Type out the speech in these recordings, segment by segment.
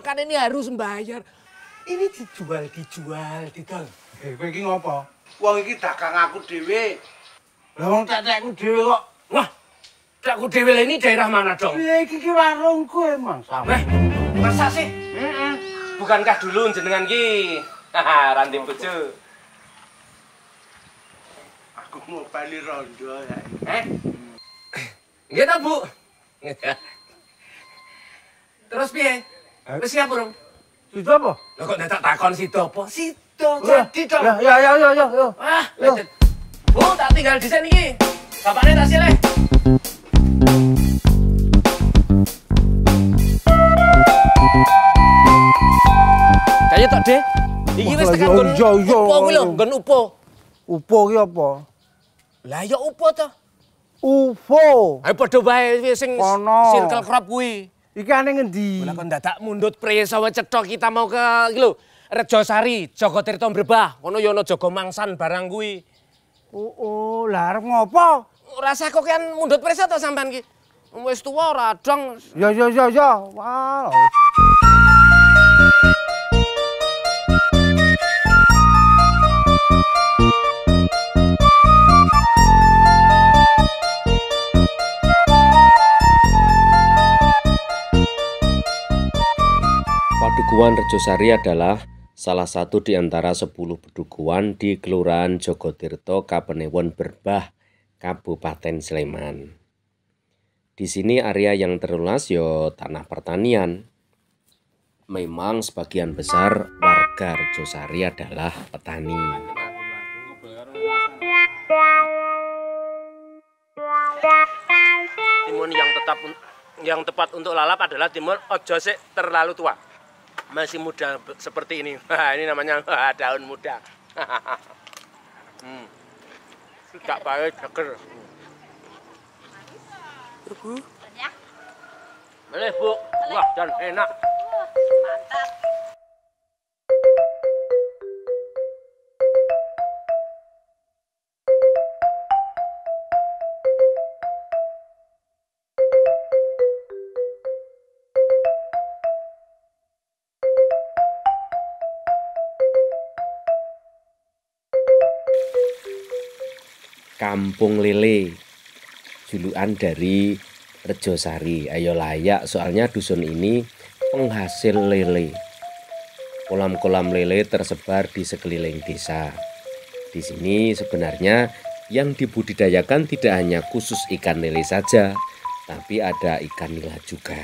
makan ini harus membayar. Ini dijual, didol. Kowe iki ngopo? Wong iki dagang aku dhewe. Lah wong tetekku dhewe kok. Wah, tekku dhewe ini daerah mana dong? Piye iki warungku emang sama. Masa sih? Bukankah dulu jenengan ki? Haha, Ranti bojo. Aku mau bali rondo ya. Nggih ta, Bu? Terus piye? Wis siap urung? Sido apa? Lah kok tak takon sido apa? Sido jadi dong. Ya. Ah, lanjut. Bu, tak tinggal di sini iki. Bapakne tak silih. Kayak tok, Dek. Iki wis tekan nggon upo kuwi lho, nggon upo. Upo ki apa? Lah ya upo to. UFO. Ayo padha wae sing circle crop kuwi. Iki ane ngendi? Lah kok dadak mundut preso cetha kita mau ke iki lho, Rejosari, Jogotirta Mbrebah. Kono ya ana jaga mangsan barang kuwi. Oh, lah arep ngopo? Rasa kok kan mundut preso to sampean ki. Wis tuwa ora dong. Ya. Wah. Padukuhan Rejosari adalah salah satu di antara 10 padukuhan di Kelurahan Jogotirta, Kapanewon Mbrebah, Kabupaten Sleman. Di sini area yang terluas tanah pertanian. Memang sebagian besar warga Rejosari adalah petani. Timun yang tepat untuk lalap adalah timun ojo sik terlalu tua. Masih muda seperti ini. Ini namanya daun muda. Tidak baik, seger. Bu. Boleh, Bu. Wah, dan enak. Mantap. Kampung Lele, julukan dari Rejosari. Ayo layak soalnya dusun ini penghasil lele. Kolam-kolam lele tersebar di sekeliling desa. Di sini sebenarnya yang dibudidayakan tidak hanya khusus ikan lele saja, tapi ada ikan nila juga.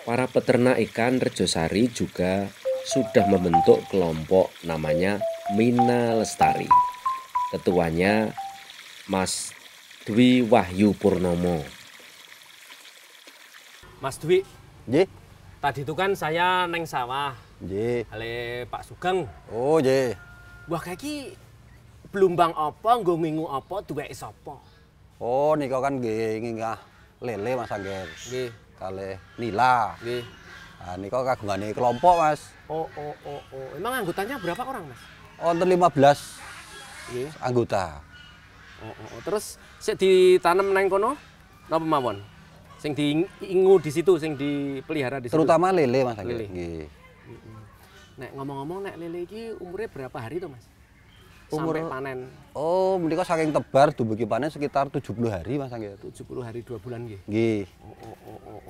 Para peternak ikan Rejosari juga sudah membentuk kelompok namanya Mina Lestari. Ketuanya Mas Dwi Wahyu Purnomo. Mas Dwi, Nggih. tadi itu kan saya neng sawah. Nggih. Ale Pak Sugeng. Oh, nggih. Wah, kaki blumbang apa, nggo ngingu apa, duweke sapa? Oh, nika kan nggih ngingah lele Mas Angger. Nggih. Kalih nila. Nggih. Nah, nika kagungane kelompok, Mas. Oh. Emang anggotanya berapa orang, Mas? Wonten 15 Nggih. anggota. Terus sik ditanam nang kono napa mawon? Sing diingu di situ, sing dipelihara di situ. Terutama lele Mas Angger. Lele. Nggih. Nek ngomong-ngomong nek lele iki umurnya berapa hari to, Mas? Umur- Sampai panen Oh, menika saking tebar dumugi panen sekitar 70 hari Mas Angger. 70 hari 2 bulan nggih. Nggih.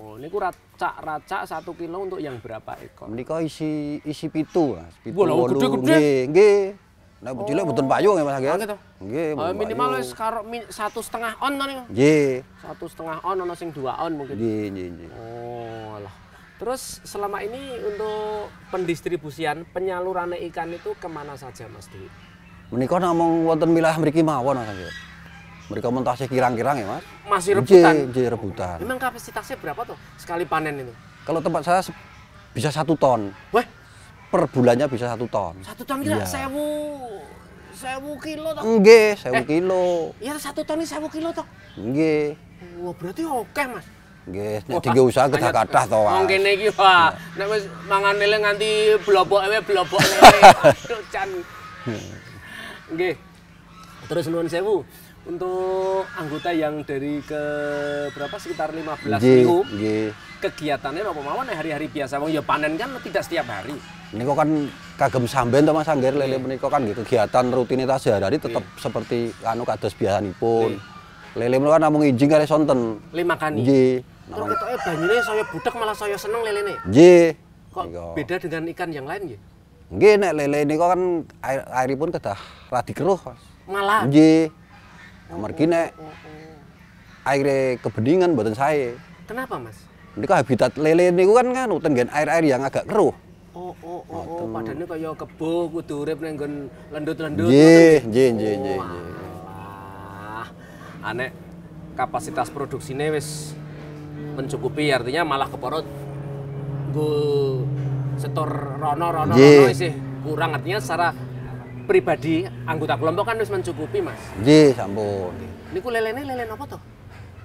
Oh. Niku racak 1 kilo untuk yang berapa ekor? Menika isi pitu, Mas. Pitu Wah, lha wolu. gede-gede. Nggih. Nek cilik mboten payu nggih Mas Angger. Oh, gitu. Nggih. mboten Minimal payu. wis karo 1,5 on to niku. Nggih. 1,5 on ana sing 2 on mungkin. Nggih. Oh, alah. Terus selama ini untuk pendistribusian penyaluran ikan itu kemana saja, Mas Dwi? Menika namung wonten wilayah mriki mawon Mas Angger. Mereka mentasih kirang-kirang ya Mas. Masih rebutan? Nggih, rebutan. Memang kapasitasnya berapa tuh sekali panen itu? Kalau tempat saya bisa 1 ton. Wah, Per bulannya bisa 1 ton. 1 ton kira Iya. 1000 kilo toh? Nggih, 1000 kilo. Iya 1 ton ini 1000 kilo toh? Nggih. Wah berarti oke Mas. Nggih, nek dienggo usaha kedah kathah to, Mas. Wong kene iki wah, nek wis mangan lele nganti blobok blobok lele. Aduh Chan. Nggih. Terus nuwun sewu. Untuk anggota yang dari ke berapa sekitar 15 Nggih, niku. nggih. Kegiatannya apa mawon hari-hari biasa wong ya panen kan tidak setiap hari. Niku kan kagem samben to Mas Angger lele menika kan nggih kegiatan rutinitas sehari-hari tetap seperti anu kados biasanipun. Lele menika namung injing kali sonten. Le makani. Nggih. Terus ketoke banyune saya budek malah saya seneng lelene. Nggih. Kok beda dengan ikan yang lain nggih? Nggih nek lele niku kan airipun kedah radi keruh Mas. Malah. Nggih. Amargi nek aire kebeningan mboten sae. Kenapa Mas? Niku habitat lele niku kan nganu tenggen air-air yang agak keruh. Padahal kaya kebo kudu urip ning nggon lendut-lendut. Nggih, nggih. Anek kapasitas produksine wis mencukupi artinya malah keporot nggo setor rono isih kurang artinya secara pribadi anggota kelompok kan wis mencukupi Mas. Nggih, sampun. Niku lelene lelen apa to?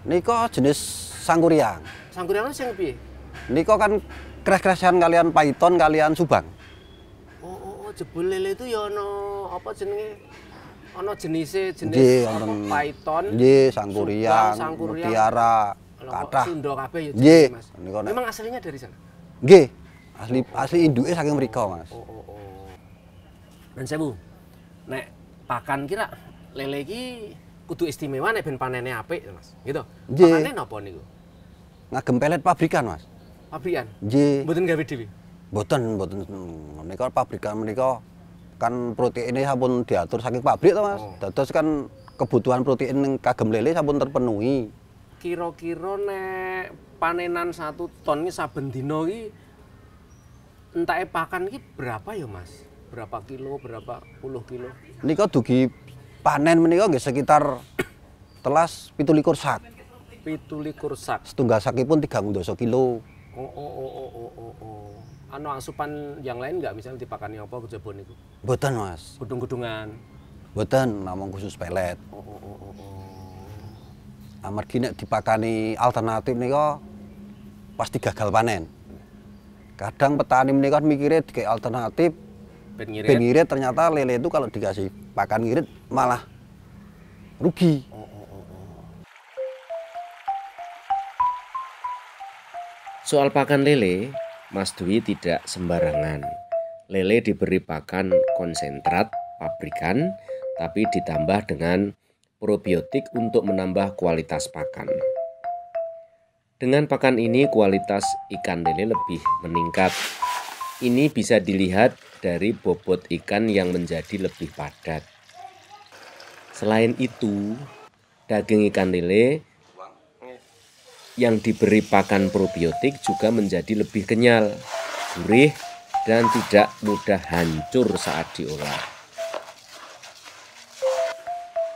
Nika jenis sangkuriang. Sangkuriang sing piye? Nika kan kres-kresan kalian python kalian subang. Jebul lele itu ya ana apa jenenge? Ana jenis Nggih, apa wonten python. Nggih, sangkuriang, Sangkuriang, mutiara, kathah. Sunda kabeh ya Nggih, jenenge, Mas. niku nek- Memang aslinya dari sana. Nggih. Asli induke saking mriko, Mas. Dan sewu. Nek pakan kira lele iki kudu istimewa nek ben panene apik, Mas. Gitu. Nggih. Pakane napa niku? Ngagem pelet pabrikan, Mas. Pabrikan. Nggih. Mboten gawe dhewe. Mboten. Menika pabrikan menika kan proteinnya sampun diatur saking pabrik to, Mas. Dados kan kebutuhan protein ning kagem lele sampun terpenuhi. Kira-kira nek panenan 1 ton iki saben dina iki entake pakan iki berapa ya, Mas? Berapa kilo, berapa puluh kilo? Nika dugi panen menika nggih sekitar telas 17 sak. 17 sak. Setunggal sakipun 3 kilo. Anu asupan yang lain nggak misalnya dipakani apa kejaba niku? Mboten, Mas. Gudung-gudungan. Mboten, namung khusus pelet. Amargi nek dipakani alternatif nika pasti gagal panen. Kadang petani menika mikire dikek alternatif Ben ben ngirit, ternyata lele itu kalau dikasih pakan ngirit malah rugi. Soal pakan lele, Mas Dwi tidak sembarangan. Lele diberi pakan konsentrat pabrikan, tapi ditambah dengan probiotik untuk menambah kualitas pakan. Dengan pakan ini, kualitas ikan lele lebih meningkat. Ini bisa dilihat dari bobot ikan yang menjadi lebih padat. Selain itu, daging ikan lele yang diberi pakan probiotik juga menjadi lebih kenyal, gurih, dan tidak mudah hancur saat diolah.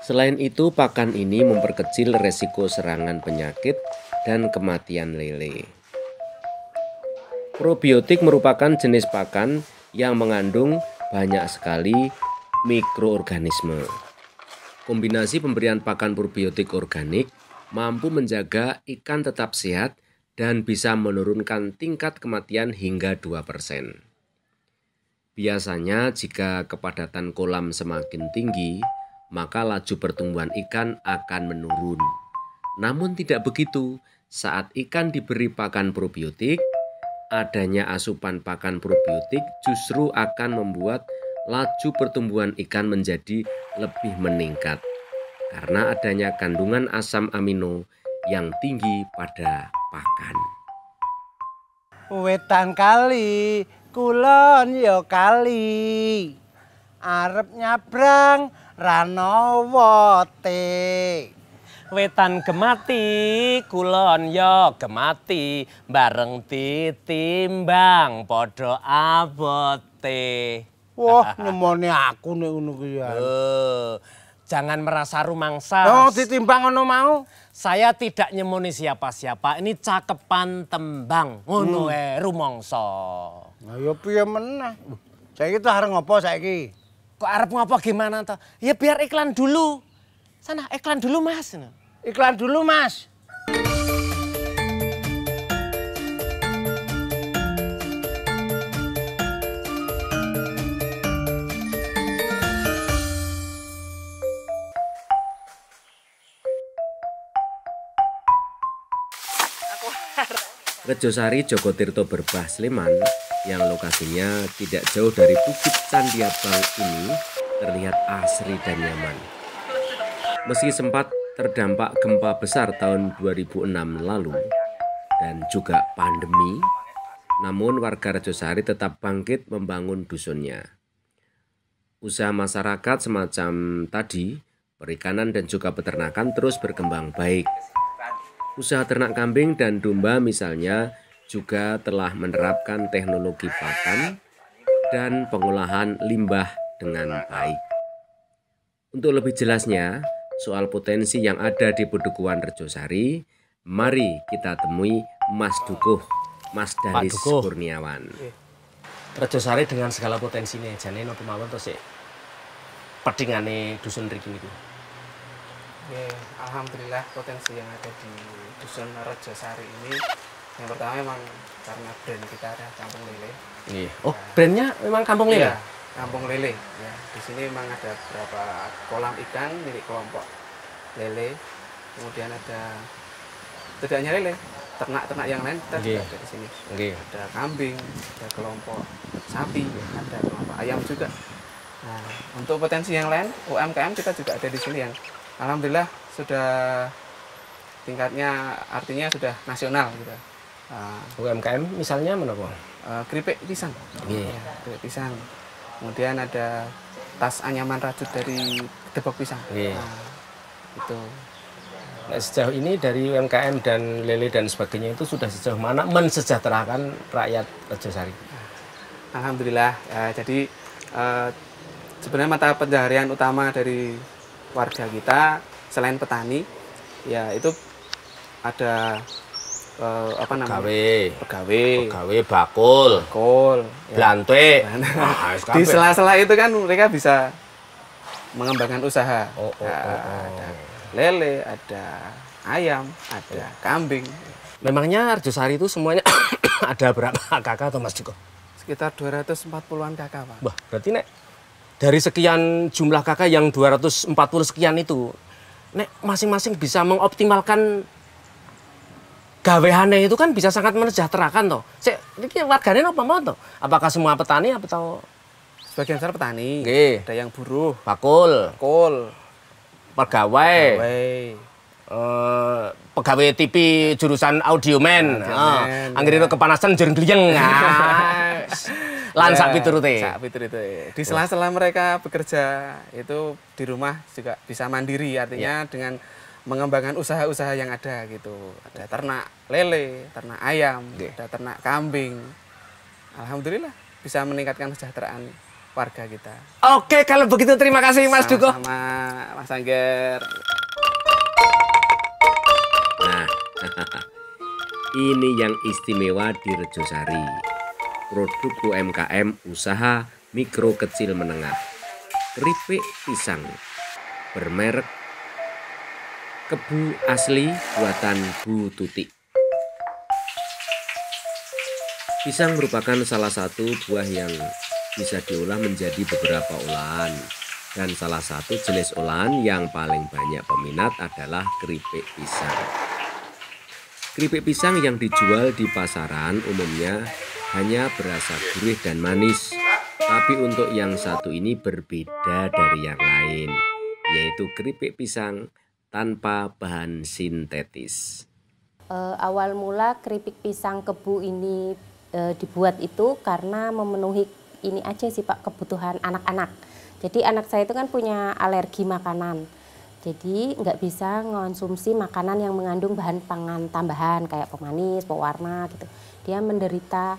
Selain itu, pakan ini memperkecil resiko serangan penyakit dan kematian lele. Probiotik merupakan jenis pakan yang mengandung banyak sekali mikroorganisme. Kombinasi pemberian pakan probiotik organik mampu menjaga ikan tetap sehat dan bisa menurunkan tingkat kematian hingga 2%. Biasanya jika kepadatan kolam semakin tinggi, maka laju pertumbuhan ikan akan menurun. Namun tidak begitu, saat ikan diberi pakan probiotik, adanya asupan pakan probiotik justru akan membuat laju pertumbuhan ikan menjadi lebih meningkat karena adanya kandungan asam amino yang tinggi pada pakan. Wetan kali, kulon yo kali. Arep nyabrang ranowote. Wetan gemati, kulon yo gemati, bareng ditimbang podo abote. Wah, nemoni aku nek ngono kuwi ya. Jangan merasa rumangsa. Oh, ditimbang ngono mau. Saya tidak nyemoni siapa-siapa. Ini cakepan tembang. Ngono rumangsa. Lah ya piye meneh? Saiki tuh arep ngopo saiki? Kok arep ngopo gimana toh? Ya biar iklan dulu. Sana iklan dulu, Mas. Iklan dulu, Mas. Rejosari Jogotirto Berbah Sleman yang lokasinya tidak jauh dari Bukit Candiabang ini terlihat asri dan nyaman. Meski sempat terdampak gempa besar tahun 2006 lalu dan juga pandemi, namun warga Rejosari tetap bangkit membangun dusunnya. Usaha masyarakat semacam tadi, perikanan dan juga peternakan terus berkembang baik. Usaha ternak kambing dan domba misalnya juga telah menerapkan teknologi pakan dan pengolahan limbah dengan baik. Untuk lebih jelasnya soal potensi yang ada di Pedukuhan Rejosari, mari kita temui Mas Dukuh, Mas Dalis Kurniawan. Rejosari dengan segala potensinya, jane napa mawon to sik pedingane dusun mriki niku. Alhamdulillah potensi yang ada di dusun Rejosari ini yang pertama memang karena brand kita ada Kampung Lele. Oh, brandnya memang Kampung Lele? Iya, Kampung Lele. Ya, di sini memang ada beberapa kolam ikan milik kelompok Lele. Kemudian ada tidak hanya lele, ternak-ternak yang lain kita juga ada di sini. Ada kambing, ada kelompok sapi, ada kelompok ayam juga. Nah, untuk potensi yang lain, UMKM kita juga ada di sini yang alhamdulillah sudah tingkatnya artinya sudah nasional gitu. UMKM misalnya mana Bang? Keripik pisang. Ya, keripik pisang. Kemudian ada tas anyaman rajut dari Depok Pisang. Nah, itu. Nah, sejauh ini dari UMKM dan lele dan sebagainya itu sudah sejauh mana mensejahterakan rakyat Rejosari? Alhamdulillah. Jadi sebenarnya mata pencaharian utama dari warga kita selain petani, ya itu ada apa namanya? Pegawai, bakul, ya. blante. Di sela-sela itu kan mereka bisa mengembangkan usaha. Ada lele, ada ayam, ada kambing. Memangnya Rejosari itu semuanya ada berapa kakak atau Mas Dukuh? Sekitar 240-an kakak, Pak. Wah, berarti Nek dari sekian jumlah kakak yang 240 sekian itu, Nek masing-masing bisa mengoptimalkan gaweane itu kan bisa sangat mensejahterakan toh. Ini wargane apa mau toh? Apakah semua petani atau sebagian besar petani? Ada yang buruh, bakul, pegawai, pegawai TV jurusan audioman, anggere kepanasan jering gliyeng. Lan sak piturute. Di sela-sela mereka bekerja itu di rumah juga bisa mandiri, artinya dengan mengembangkan usaha-usaha yang ada gitu. Ada ternak lele, ternak ayam, ada ternak kambing. Alhamdulillah bisa meningkatkan kesejahteraan warga kita. Oke, kalau begitu terima kasih Mas Dukuh. Sama Mas Angger. Nah, ini yang istimewa di Rejosari. Produk UMKM usaha mikro kecil menengah. Keripik pisang bermerek Kebu Asli buatan Bu Tuti. Pisang merupakan salah satu buah yang bisa diolah menjadi beberapa olahan. Dan salah satu jenis olahan yang paling banyak peminat adalah keripik pisang. Keripik pisang yang dijual di pasaran umumnya hanya berasa gurih dan manis. Tapi untuk yang satu ini berbeda dari yang lain, yaitu keripik pisang tanpa bahan sintetis. Awal mula keripik pisang kebu ini dibuat itu karena memenuhi ini aja sih Pak, kebutuhan anak-anak. Jadi anak saya itu kan punya alergi makanan. Jadi nggak bisa mengonsumsi makanan yang mengandung bahan pangan tambahan kayak pemanis, pewarna gitu. Dia menderita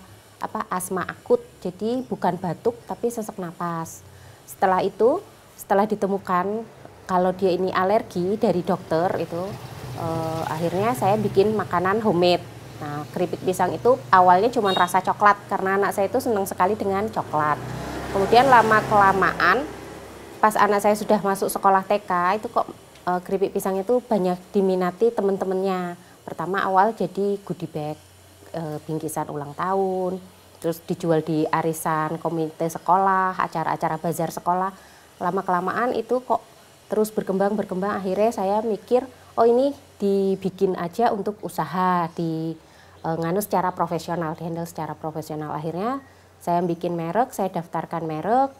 asma akut, jadi bukan batuk tapi sesak napas. Setelah itu, setelah ditemukan kalau dia ini alergi dari dokter itu, akhirnya saya bikin makanan homemade. Nah, keripik pisang itu awalnya cuma rasa coklat karena anak saya itu senang sekali dengan coklat. Kemudian lama-kelamaan pas anak saya sudah masuk sekolah TK itu kok keripik pisang itu banyak diminati teman-temannya. Pertama awal jadi goodie bag, bingkisan ulang tahun, terus dijual di arisan komite sekolah, acara-acara bazar sekolah. Lama-kelamaan itu kok terus berkembang, akhirnya saya mikir, oh ini dibikin aja untuk usaha di nganu secara profesional, dihandle secara profesional. Akhirnya saya bikin merek, saya daftarkan merek,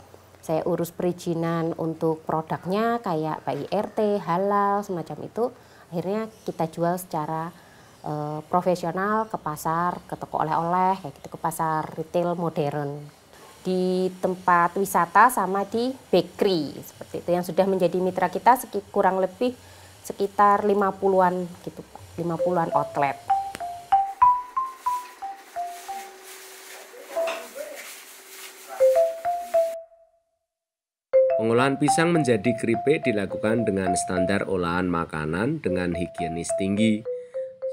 saya urus perizinan untuk produknya kayak PIRT, halal, semacam itu. Akhirnya kita jual secara profesional ke pasar, ke toko oleh-oleh, kayak gitu, ke pasar retail modern. Di tempat wisata sama di bakery, seperti itu. Yang sudah menjadi mitra kita kurang lebih sekitar 50-an gitu, 50-an outlet. Pengolahan pisang menjadi keripik dilakukan dengan standar olahan makanan dengan higienis tinggi,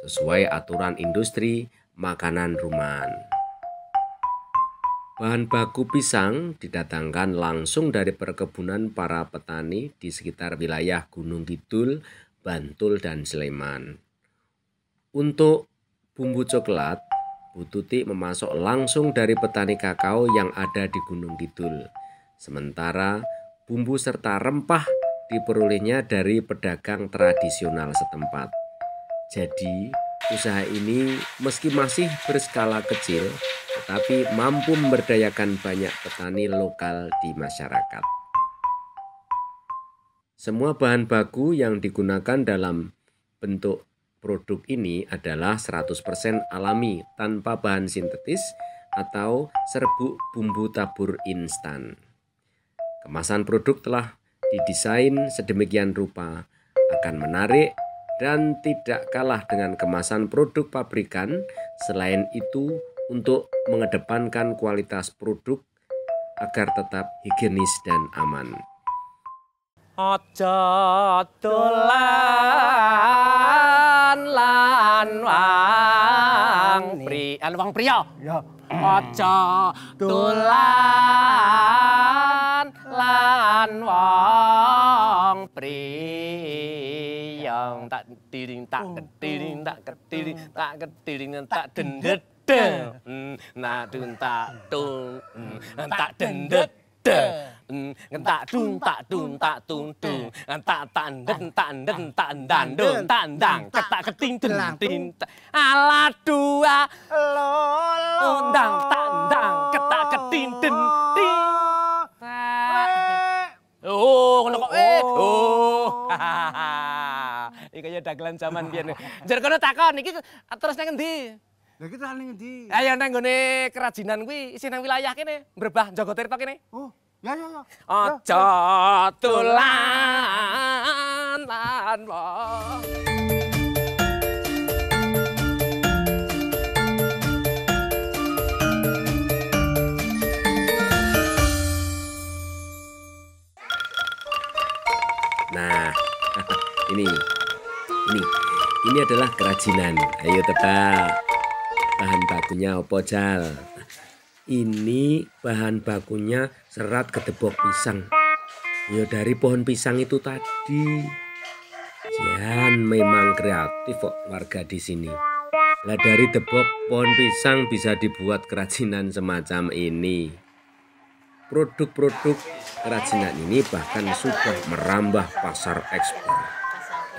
sesuai aturan industri makanan rumahan. Bahan baku pisang didatangkan langsung dari perkebunan para petani di sekitar wilayah Gunung Kidul, Bantul, dan Sleman. Untuk bumbu coklat, Bu Tuti memasok langsung dari petani kakao yang ada di Gunung Kidul. Sementara bumbu serta rempah diperolehnya dari pedagang tradisional setempat. Jadi, usaha ini meski masih berskala kecil, tetapi mampu memberdayakan banyak petani lokal di masyarakat. Semua bahan baku yang digunakan dalam bentuk produk ini adalah 100% alami tanpa bahan sintetis atau serbuk bumbu tabur instan. Kemasan produk telah didesain sedemikian rupa akan menarik dan tidak kalah dengan kemasan produk pabrikan. Selain itu, untuk mengedepankan kualitas produk agar tetap higienis dan aman. Aja dolan lan wong priya. Ya. Aja dolan lan wong priya. Tak tiring tak ketiring tak ketiring tak ketiring tak dendet. Nak dun tak tung tak dendet. Tak dung tak dung tak tung tung tak tanden tanden tandan dun tandang ketak keting ting ala dua undang tandang ketak keting ting. Oh ngono kok iki kaya dagelan zaman biyen. Jar kono takon iki terus nang endi? Lah kita ning endi? Ayo nang nggone kerajinan kuwi isih nang wilayah kene, Mbrebah Jogotirto kene. Oh, ya. Aja dolan lan wong. Nah, ini adalah kerajinan. Ayo tebak. Bahan bakunya apa, Jal? Ini bahan bakunya serat gedebok pisang. Ya dari pohon pisang itu tadi. Jan memang kreatif kok warga di sini. Lah dari debok pohon pisang bisa dibuat kerajinan semacam ini. Produk-produk kerajinan ini bahkan sudah merambah pasar ekspor.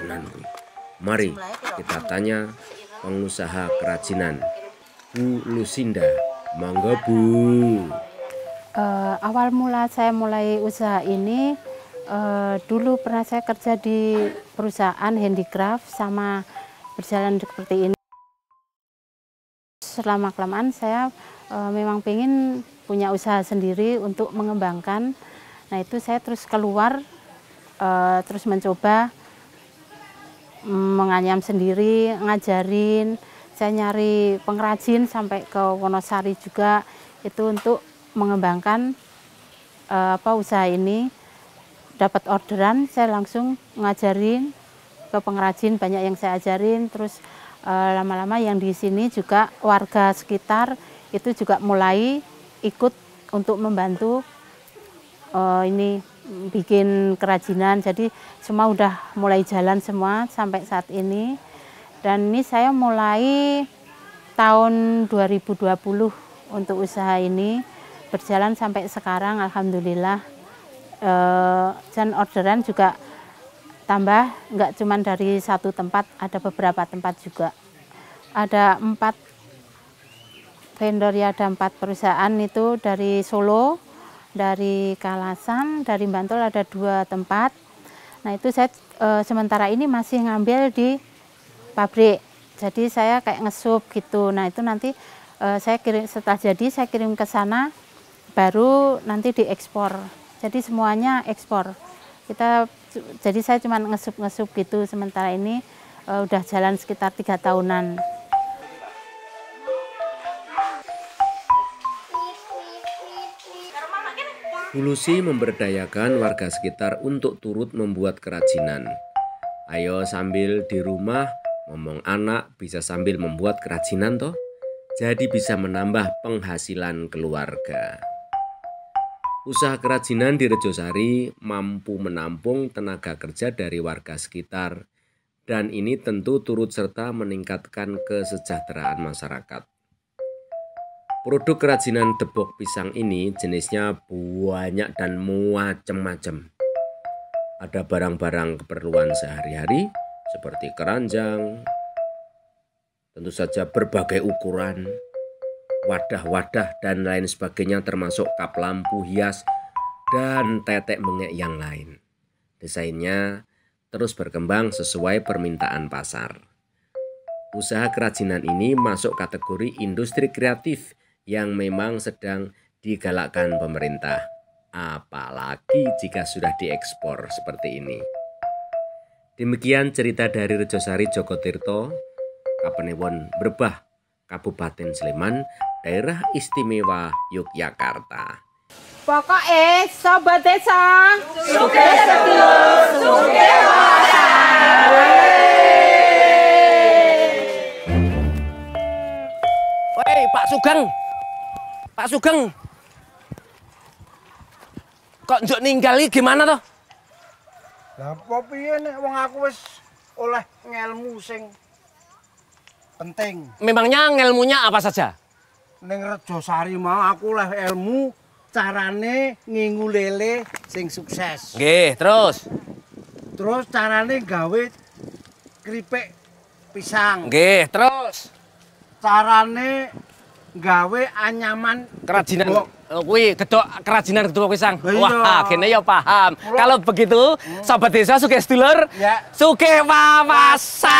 Tenanku. Mari kita tanya pengusaha kerajinan. Bu Lucinda, monggo Bu. Awal mula saya mulai usaha ini, dulu pernah saya kerja di perusahaan handicraft sama berjalan seperti ini. Selama-kelamaan saya memang pengen punya usaha sendiri untuk mengembangkan. Nah itu saya terus keluar, terus mencoba menganyam sendiri, ngajarin. Saya nyari pengrajin sampai ke Wonosari juga itu untuk mengembangkan usaha ini. Dapat orderan saya langsung ngajarin ke pengrajin, banyak yang saya ajarin. Terus lama-lama yang di sini juga warga sekitar itu juga mulai ikut untuk membantu ini bikin kerajinan. Jadi semua udah mulai jalan semua sampai saat ini. Dan ini saya mulai tahun 2020 untuk usaha ini, berjalan sampai sekarang alhamdulillah. Dan orderan juga tambah, nggak cuma dari satu tempat, ada beberapa tempat juga. Ada 4 vendor ya ada 4 perusahaan itu dari Solo, dari Kalasan, dari Bantul ada 2 tempat. Nah itu saya sementara ini masih ngambil di pabrik. Jadi saya kayak ngesup gitu. Nah itu nanti saya kirim setelah jadi saya kirim ke sana, baru nanti diekspor. Jadi semuanya ekspor. Jadi saya cuma ngesup gitu. Sementara ini udah jalan sekitar 3 tahunan. Hulusi memberdayakan warga sekitar untuk turut membuat kerajinan. Ayo sambil di rumah ngomong anak bisa sambil membuat kerajinan toh. Jadi bisa menambah penghasilan keluarga. Usaha kerajinan di Rejosari mampu menampung tenaga kerja dari warga sekitar. Dan ini tentu turut serta meningkatkan kesejahteraan masyarakat. Produk kerajinan debok pisang ini jenisnya banyak dan macam-macam. Ada barang-barang keperluan sehari-hari seperti keranjang, tentu saja berbagai ukuran, wadah-wadah dan lain sebagainya termasuk kap lampu hias dan tetek mengek yang lain. Desainnya terus berkembang sesuai permintaan pasar. Usaha kerajinan ini masuk kategori industri kreatif yang memang sedang digalakkan pemerintah, apalagi jika sudah diekspor seperti ini. Demikian cerita dari Rejosari Jogotirto, Kapanewon Berbah, Kabupaten Sleman, Daerah Istimewa Yogyakarta. Pokoknya sobat desa, sugih sedulur, sugih wawasan. Woi, Pak Sugeng. Pak Sugeng. Kok njuk ninggali gimana toh? Lah apa piye nek wong aku wis oleh ngelmu sing penting. Memangnya ngelmunya apa saja? Ning Rejosari mau aku oleh ilmu carane ngingu lele sing sukses. Nggih, terus. Terus carane gawe keripik pisang. Nggih, terus. Carane gawe anyaman Kerajinan debok. kuwi gedok kerajinan gedok pisang. Iya. Wah, kene ya paham. Kalau begitu, sobat desa sugih sedulur, Ya. sugih wawasan.